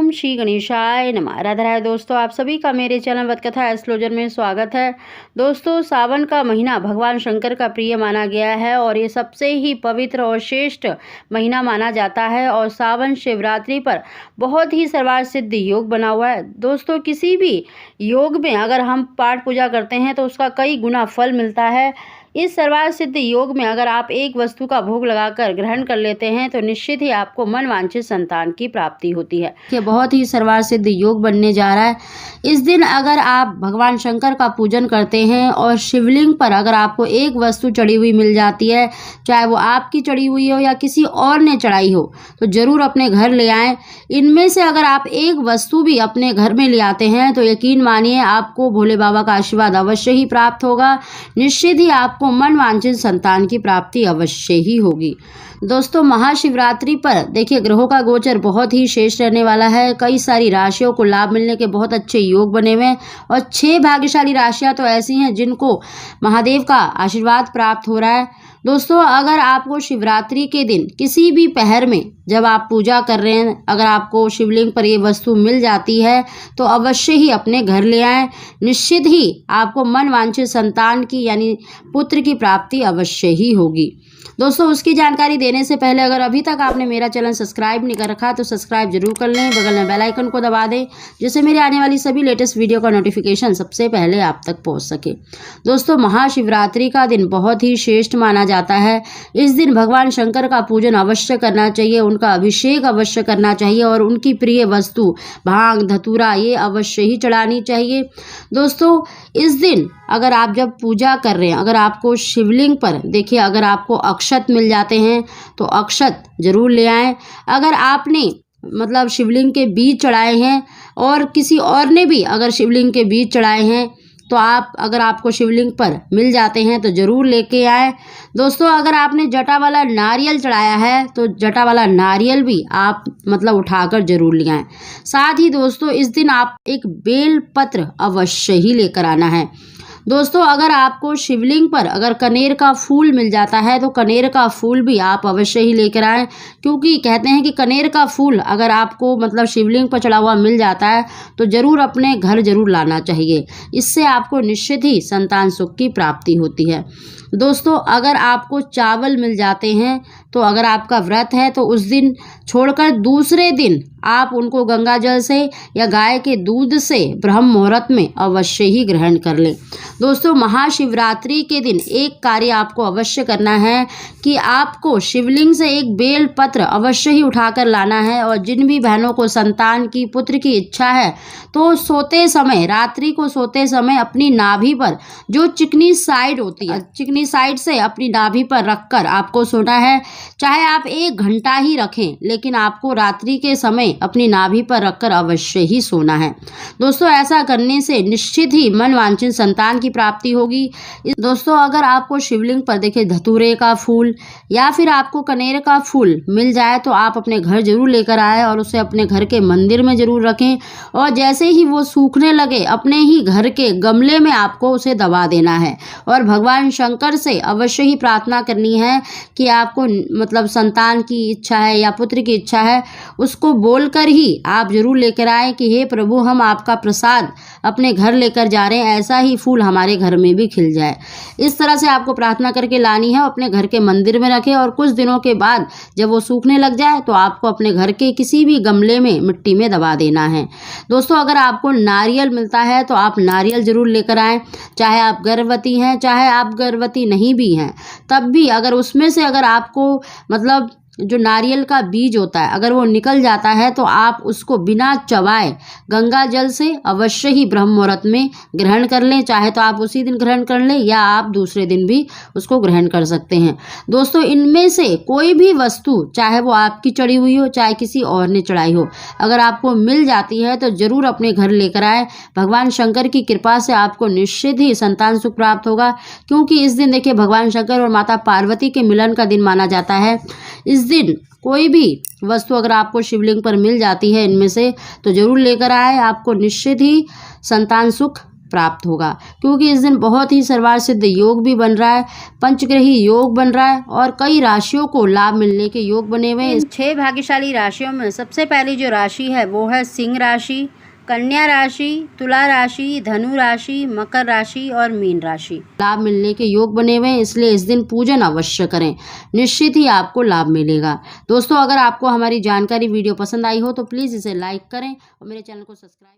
ओम श्री गणेशाय नमः। राधे राधे दोस्तों, आप सभी का मेरे चैनल वतकथा एस्ट्रोलॉजर में स्वागत है। दोस्तों, सावन का महीना भगवान शंकर का प्रिय माना गया है और ये सबसे ही पवित्र और श्रेष्ठ महीना माना जाता है और सावन शिवरात्रि पर बहुत ही सर्वार्थ सिद्ध योग बना हुआ है। दोस्तों, किसी भी योग में अगर हम पाठ पूजा करते हैं तो उसका कई गुना फल मिलता है। इस सर्वार्थ सिद्ध योग में अगर आप एक वस्तु का भोग लगाकर ग्रहण कर लेते हैं तो निश्चित ही आपको मन वांछित संतान की प्राप्ति होती है। ये बहुत ही सर्वार्थ सिद्ध योग बनने जा रहा है। इस दिन अगर आप भगवान शंकर का पूजन करते हैं और शिवलिंग पर अगर आपको एक वस्तु चढ़ी हुई मिल जाती है, चाहे वो आपकी चढ़ी हुई हो या किसी और ने चढ़ाई हो, तो जरूर अपने घर ले आएं। इनमें से अगर आप एक वस्तु भी अपने घर में ले आते हैं तो यकीन मानिए आपको भोले बाबा का आशीर्वाद अवश्य ही प्राप्त होगा। निश्चित ही आपको मन वांछित संतान की प्राप्ति अवश्य ही होगी। दोस्तों, महाशिवरात्रि पर देखिए ग्रहों का गोचर बहुत ही श्रेष्ठ रहने वाला है। कई सारी राशियों को लाभ मिलने के बहुत अच्छे योग बने हुए हैं और 6 भाग्यशाली राशियां तो ऐसी हैं जिनको महादेव का आशीर्वाद प्राप्त हो रहा है। दोस्तों, अगर आपको शिवरात्रि के दिन किसी भी पहर में जब आप पूजा कर रहे हैं, अगर आपको शिवलिंग पर ये वस्तु मिल जाती है तो अवश्य ही अपने घर ले आएं। निश्चित ही आपको मन वांछित संतान की यानी पुत्र की प्राप्ति अवश्य ही होगी। दोस्तों, उसकी जानकारी देने से पहले अगर अभी तक आपने मेरा चैनल सब्सक्राइब नहीं कर रखा तो सब्सक्राइब जरूर कर लें, बगल में बेल आइकन को दबा दें जिससे मेरे आने वाली सभी लेटेस्ट वीडियो का नोटिफिकेशन सबसे पहले आप तक पहुंच सके। दोस्तों, महाशिवरात्रि का दिन बहुत ही श्रेष्ठ माना जाता है। इस दिन भगवान शंकर का पूजन अवश्य करना चाहिए, उनका अभिषेक अवश्य करना चाहिए और उनकी प्रिय वस्तु भांग धतूरा ये अवश्य ही चढ़ानी चाहिए। दोस्तों, इस दिन अगर आप जब पूजा कर रहे हैं, अगर आपको शिवलिंग पर देखिए अगर आपको अक्षत मिल जाते हैं तो अक्षत जरूर ले आएं। अगर आपने मतलब शिवलिंग के बीज चढ़ाए हैं और किसी और ने भी अगर शिवलिंग के बीज चढ़ाए हैं तो आप अगर आपको शिवलिंग पर मिल जाते हैं तो जरूर लेके आए। दोस्तों, अगर आपने जटा वाला नारियल चढ़ाया है तो जटा वाला नारियल भी आप मतलब उठाकर जरूर ले आए। साथ ही दोस्तों, इस दिन आप एक बेल पत्र अवश्य ही लेकर आना है। दोस्तों, अगर आपको शिवलिंग पर अगर कनेर का फूल मिल जाता है तो कनेर का फूल भी आप अवश्य ही लेकर आएं, क्योंकि कहते हैं कि कनेर का फूल अगर आपको मतलब शिवलिंग पर चढ़ा हुआ मिल जाता है तो जरूर अपने घर जरूर लाना चाहिए। इससे आपको निश्चित ही संतान सुख की प्राप्ति होती है। दोस्तों, अगर आपको चावल मिल जाते हैं तो अगर आपका व्रत है तो उस दिन छोड़कर दूसरे दिन आप उनको गंगा जल से या गाय के दूध से ब्रह्म मुहूर्त में अवश्य ही ग्रहण कर लें। दोस्तों, महाशिवरात्रि के दिन एक कार्य आपको अवश्य करना है कि आपको शिवलिंग से एक बेल पत्र अवश्य ही उठाकर लाना है और जिन भी बहनों को संतान की पुत्र की इच्छा है तो सोते समय रात्रि को सोते समय अपनी नाभि पर जो चिकनी साइड होती है, चिकनी साइड से अपनी नाभि पर रखकर आपको सोना है। चाहे आप 1 घंटा ही रखें, लेकिन आपको रात्रि के समय अपनी नाभि पर रखकर अवश्य ही सोना है। दोस्तों, ऐसा करने से निश्चित ही मन वांछित संतान की प्राप्ति होगी। दोस्तों, अगर आपको शिवलिंग पर देखिए धतूरे का फूल या फिर आपको कनेर का फूल मिल जाए तो आप अपने घर जरूर लेकर आए और उसे अपने घर के मंदिर में जरूर रखें और जैसे ही वो सूखने लगे अपने ही घर के गमले में आपको उसे दबा देना है और भगवान शंकर से अवश्य ही प्रार्थना करनी है कि आपको मतलब संतान की इच्छा है या पुत्र की इच्छा है, उसको बोलकर ही आप जरूर लेकर आए कि हे प्रभु, हम आपका प्रसाद अपने घर लेकर जा रहे हैं, ऐसा ही फूल हमारे घर में भी खिल जाए। इस तरह से आपको प्रार्थना करके लानी है, अपने घर के मंदिर में रखें और कुछ दिनों के बाद जब वो सूखने लग जाए तो आपको अपने घर के किसी भी गमले में मिट्टी में दबा देना है। दोस्तों, अगर आपको नारियल मिलता है तो आप नारियल जरूर लेकर आएँ, चाहे आप गर्भवती हैं चाहे आप गर्भवती नहीं भी हैं, तब भी अगर उसमें से अगर आपको मतलब जो नारियल का बीज होता है अगर वो निकल जाता है तो आप उसको बिना चबाए गंगा जल से अवश्य ही ब्रह्म मुहूर्त में ग्रहण कर लें। चाहे तो आप उसी दिन ग्रहण कर लें या आप दूसरे दिन भी उसको ग्रहण कर सकते हैं। दोस्तों, इनमें से कोई भी वस्तु चाहे वो आपकी चढ़ी हुई हो चाहे किसी और ने चढ़ाई हो, अगर आपको मिल जाती है तो जरूर अपने घर लेकर आए। भगवान शंकर की कृपा से आपको निश्चित ही संतान सुख प्राप्त होगा, क्योंकि इस दिन देखिए भगवान शंकर और माता पार्वती के मिलन का दिन माना जाता है। इस दिन कोई भी वस्तु अगर आपको शिवलिंग पर मिल जाती है इनमें से तो जरूर लेकर आए, आपको निश्चित ही संतान सुख प्राप्त होगा, क्योंकि इस दिन बहुत ही सर्वार्थ सिद्ध योग भी बन रहा है, पंचग्रही योग बन रहा है और कई राशियों को लाभ मिलने के योग बने हुए हैं। 6 भाग्यशाली राशियों में सबसे पहली जो राशि है वो है सिंह राशि, कन्या राशि, तुला राशि, धनु राशि, मकर राशि और मीन राशि। लाभ मिलने के योग बने हुए हैं, इसलिए इस दिन पूजन अवश्य करें, निश्चित ही आपको लाभ मिलेगा। दोस्तों, अगर आपको हमारी जानकारी वीडियो पसंद आई हो तो प्लीज़ इसे लाइक करें और मेरे चैनल को सब्सक्राइब